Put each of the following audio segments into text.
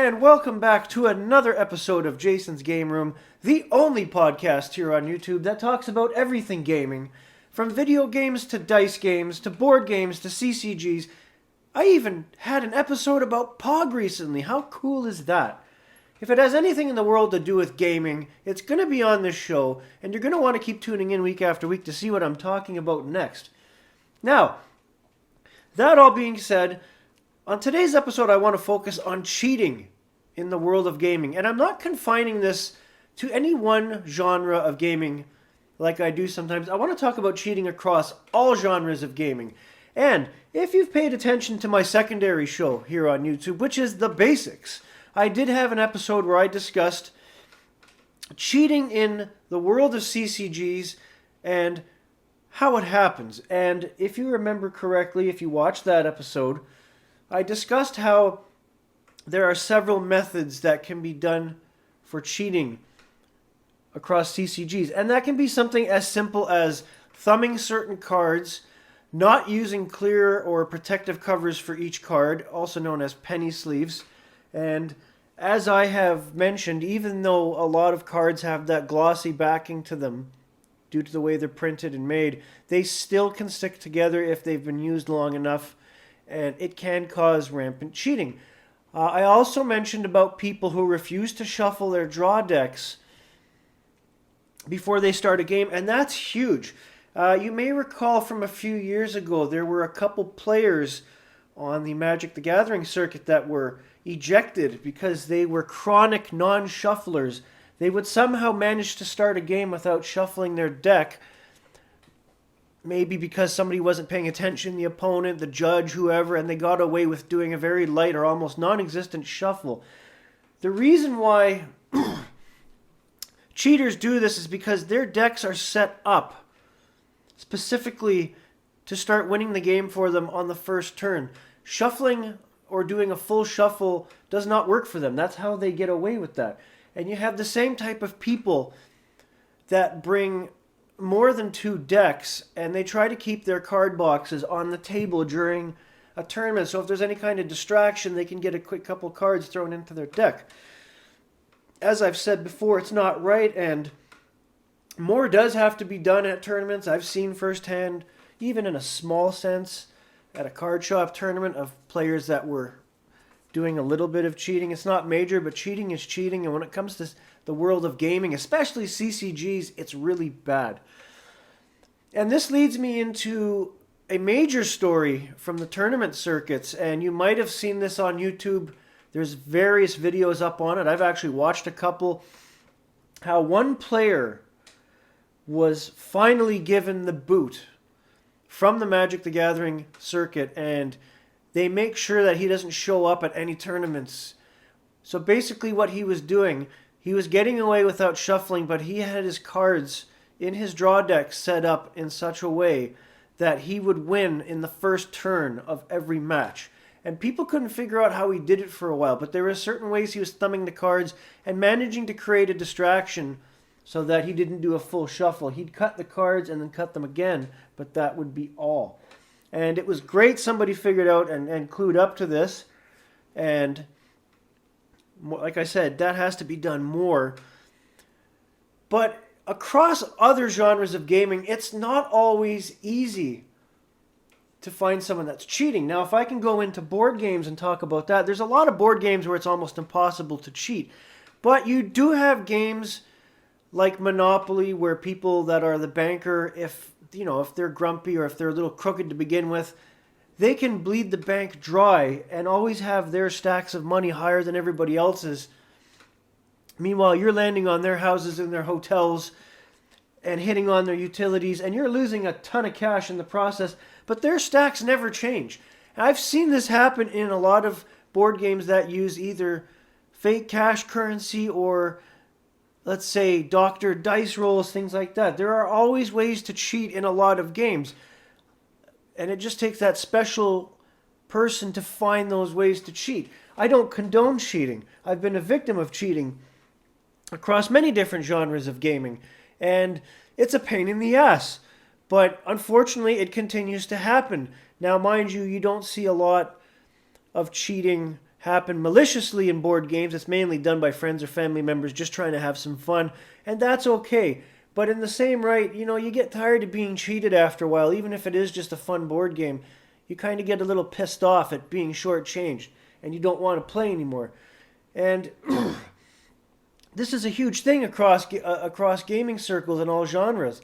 and welcome back to another episode of Jason's Game Room, the only podcast here on YouTube that talks about everything gaming, from video games to dice games to board games to CCGs. I even had an episode about Pog recently. How cool is that? If it has anything in the world to do with gaming, it's going to be on this show, and you're going to want to keep tuning in week after week to see what I'm talking about next. Now, that all being said, on today's episode, I want to focus on cheating in the world of gaming. And I'm not confining this to any one genre of gaming like I do sometimes. I want to talk about cheating across all genres of gaming. And if you've paid attention to my secondary show here on YouTube, which is The Basics, I did have an episode where I discussed cheating in the world of CCGs and how it happens. And if you remember correctly, if you watched that episode, I discussed how there are several methods that can be done for cheating across CCGs. And that can be something as simple as thumbing certain cards, not using clear or protective covers for each card, also known as penny sleeves. And as I have mentioned, even though a lot of cards have that glossy backing to them due to the way they're printed and made, they still can stick together if they've been used long enough, and it can cause rampant cheating. I also mentioned about people who refuse to shuffle their draw decks before they start a game, and that's huge. You may recall from a few years ago, there were a couple players on the Magic the Gathering circuit that were ejected because they were chronic non-shufflers. They would somehow manage to start a game without shuffling their deck, maybe because somebody wasn't paying attention, the opponent, the judge, whoever, and they got away with doing a very light or almost non-existent shuffle. The reason why cheaters do this is because their decks are set up specifically to start winning the game for them on the first turn. Shuffling or doing a full shuffle does not work for them. That's how they get away with that. And you have the same type of people that bring more than two decks, and they try to keep their card boxes on the table during a tournament. So if there's any kind of distraction, they can get a quick couple cards thrown into their deck. As I've said before, it's not right, and more does have to be done at tournaments. I've seen firsthand, even in a small sense, at a card shop tournament of players that were doing a little bit of cheating. It's not major, but cheating is cheating, and when it comes to the world of gaming, especially CCGs, it's really bad. And this leads me into a major story from the tournament circuits, and you might have seen this on YouTube. There's various videos up on it. I've actually watched a couple. How one player was finally given the boot from the Magic the Gathering circuit, and they make sure that he doesn't show up at any tournaments. So basically what he was doing, he was getting away without shuffling, but he had his cards in his draw deck set up in such a way that he would win in the first turn of every match. And people couldn't figure out how he did it for a while, but there were certain ways he was thumbing the cards and managing to create a distraction so that he didn't do a full shuffle. He'd cut the cards and then cut them again, but that would be all. And it was great somebody figured out and clued up to this. And like I said, that has to be done more. But across other genres of gaming, it's not always easy to find someone that's cheating. Now, if I can go into board games and talk about that, there's a lot of board games where it's almost impossible to cheat. But you do have games like Monopoly where people that are the banker, if they're grumpy or if they're a little crooked to begin with, they can bleed the bank dry and always have their stacks of money higher than everybody else's. Meanwhile, you're landing on their houses and their hotels and hitting on their utilities, and you're losing a ton of cash in the process, but their stacks never change. I've seen this happen in a lot of board games that use either fake cash currency or, let's say, doctored dice rolls, things like that. There are always ways to cheat in a lot of games. And it just takes that special person to find those ways to cheat. I don't condone cheating. I've been a victim of cheating across many different genres of gaming. And it's a pain in the ass. But unfortunately, it continues to happen. Now, mind you, you don't see a lot of cheating happen maliciously in board games. It's mainly done by friends or family members just trying to have some fun, and that's okay. But in the same right, you get tired of being cheated after a while, even if it is just a fun board game. You kind of get a little pissed off at being shortchanged, and you don't want to play anymore. And this is a huge thing across gaming circles in all genres.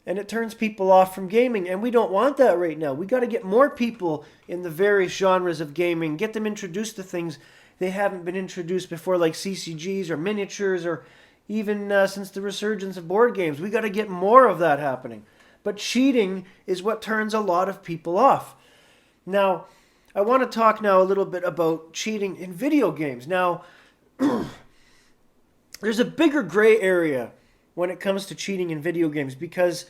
And it turns people off from gaming, and we don't want that right now. We got to get more people in the various genres of gaming, get them introduced to things they haven't been introduced before, like CCGs or miniatures, or even since the resurgence of board games. We got to get more of that happening. But cheating is what turns a lot of people off. Now, I want to talk now a little bit about cheating in video games. Now, there's a bigger gray area when it comes to cheating in video games, because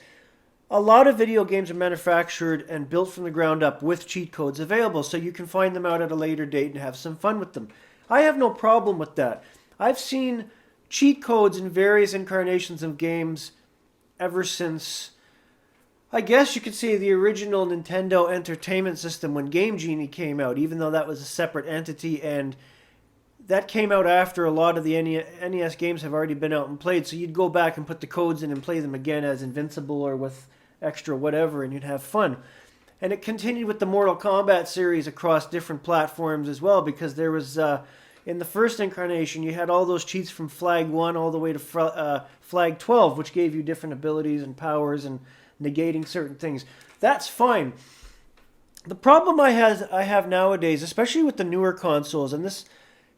a lot of video games are manufactured and built from the ground up with cheat codes available, so you can find them out at a later date and have some fun with them. I have no problem with that. I've seen cheat codes in various incarnations of games ever since, I guess you could say, the original Nintendo Entertainment System when Game Genie came out, even though that was a separate entity, and that came out after a lot of the NES games have already been out and played, so you'd go back and put the codes in and play them again as Invincible or with extra whatever, and you'd have fun. And it continued with the Mortal Kombat series across different platforms as well, because there was, in the first incarnation, you had all those cheats from Flag 1 all the way to Flag 12, which gave you different abilities and powers and negating certain things. That's fine. The problem I have nowadays, especially with the newer consoles, and this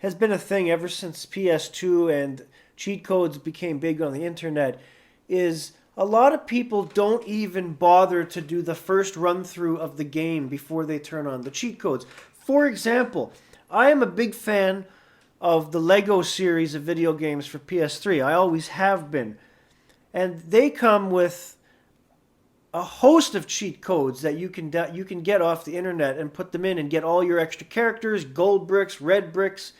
has been a thing ever since PS2 and cheat codes became big on the internet, is a lot of people don't even bother to do the first run through of the game before they turn on the cheat codes. For example, I am a big fan of the Lego series of video games for PS3. I always have been. And they come with a host of cheat codes that you can get off the internet and put them in and get all your extra characters, gold bricks, red bricks,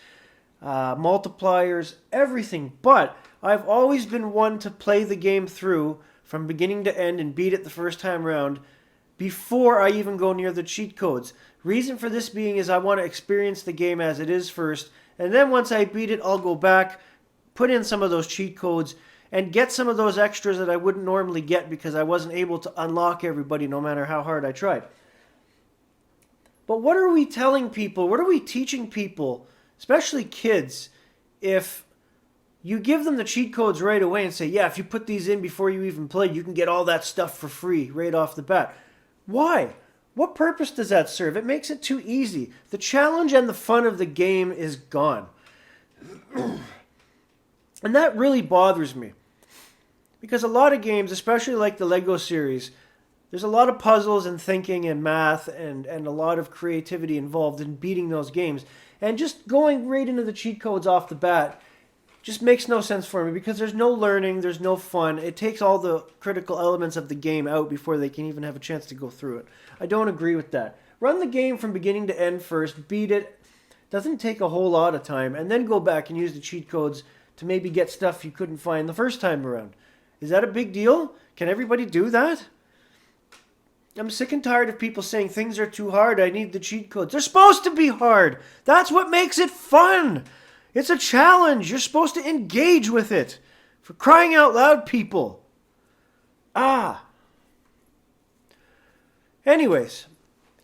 multipliers, everything. But I've always been one to play the game through from beginning to end and beat it the first time around before I even go near the cheat codes. Reason for this being is I want to experience the game as it is first, and then once I beat it, I'll go back, put in some of those cheat codes, and get some of those extras that I wouldn't normally get because I wasn't able to unlock everybody no matter how hard I tried. But what are we telling people? What are we teaching people, especially kids, if you give them the cheat codes right away and say, yeah, if you put these in before you even play, you can get all that stuff for free right off the bat? Why? What purpose does that serve? It makes it too easy. The challenge and the fun of the game is gone. And that really bothers me. Because a lot of games, especially like the Lego series, there's a lot of puzzles and thinking and math and a lot of creativity involved in beating those games. And just going right into the cheat codes off the bat just makes no sense for me, because there's no learning, there's no fun. It takes all the critical elements of the game out before they can even have a chance to go through it. I don't agree with that. Run the game from beginning to end first, beat it. Doesn't take a whole lot of time, and then go back and use the cheat codes to maybe get stuff you couldn't find the first time around. Is that a big deal? Can everybody do that? I'm sick and tired of people saying things are too hard, I need the cheat codes. They're supposed to be hard. That's what makes it fun. It's a challenge. You're supposed to engage with it. For crying out loud, people. Anyways,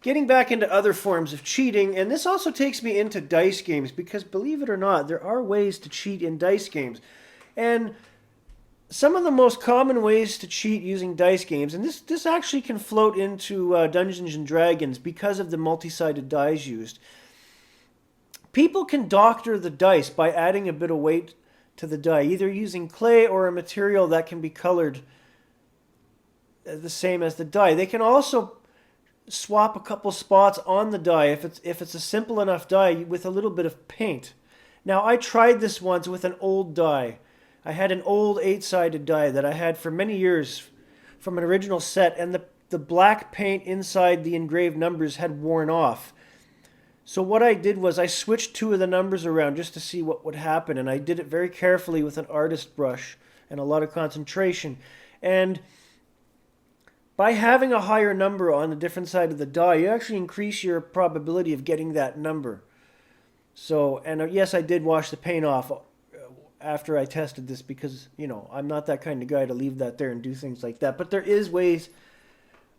getting back into other forms of cheating, and this also takes me into dice games, because believe it or not, there are ways to cheat in dice games. And some of the most common ways to cheat using dice games, and this actually can float into Dungeons and Dragons because of the multi-sided dice used. People can doctor the dice by adding a bit of weight to the die, either using clay or a material that can be colored the same as the die. They can also swap a couple spots on the die if it's a simple enough die with a little bit of paint. Now, I tried this once with an old die. I had an old 8-sided die that I had for many years from an original set, and the black paint inside the engraved numbers had worn off. So what I did was I switched 2 of the numbers around just to see what would happen, and I did it very carefully with an artist brush and a lot of concentration. And by having a higher number on the different side of the die, you actually increase your probability of getting that number. So, and yes, I did wash the paint off after I tested this because, I'm not that kind of guy to leave that there and do things like that. But there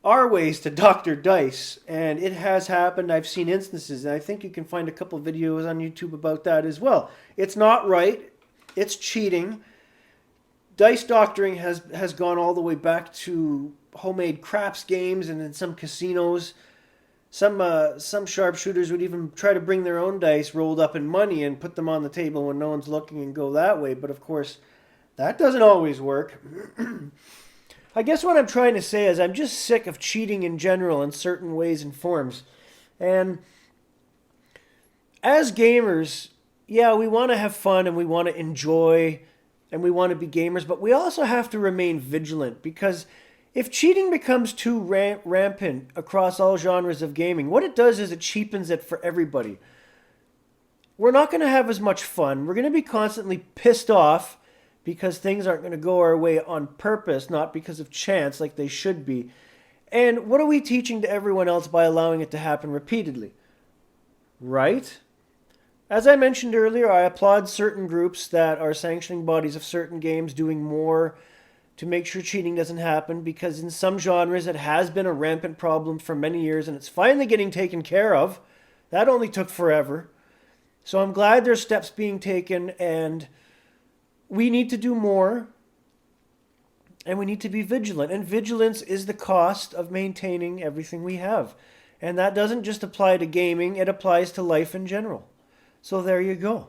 are ways to doctor dice, and it has happened. I've seen instances, and I think you can find a couple videos on YouTube about that as well. It's not right. It's cheating. Dice doctoring has gone all the way back to homemade craps games, and in some casinos, some sharpshooters would even try to bring their own dice rolled up in money and put them on the table when no one's looking and go that way. But of course, that doesn't always work. I guess what I'm trying to say is I'm just sick of cheating in general in certain ways and forms. And as gamers, yeah, we want to have fun and we want to enjoy and we want to be gamers, but we also have to remain vigilant, because if cheating becomes too rampant across all genres of gaming, what it does is it cheapens it for everybody. We're not going to have as much fun. We're going to be constantly pissed off because things aren't going to go our way on purpose, not because of chance like they should be. And what are we teaching to everyone else by allowing it to happen repeatedly? Right? As I mentioned earlier, I applaud certain groups that are sanctioning bodies of certain games doing more to make sure cheating doesn't happen, because in some genres it has been a rampant problem for many years and it's finally getting taken care of. That only took forever. So I'm glad there's steps being taken, and we need to do more, and we need to be vigilant. And vigilance is the cost of maintaining everything we have. And that doesn't just apply to gaming, it applies to life in general. So there you go.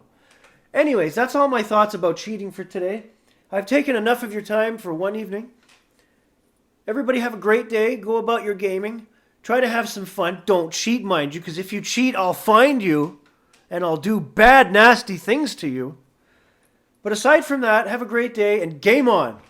Anyways, that's all my thoughts about cheating for today. I've taken enough of your time for one evening. Everybody have a great day. Go about your gaming. Try to have some fun. Don't cheat, mind you, because if you cheat, I'll find you and I'll do bad, nasty things to you. But aside from that, have a great day and game on.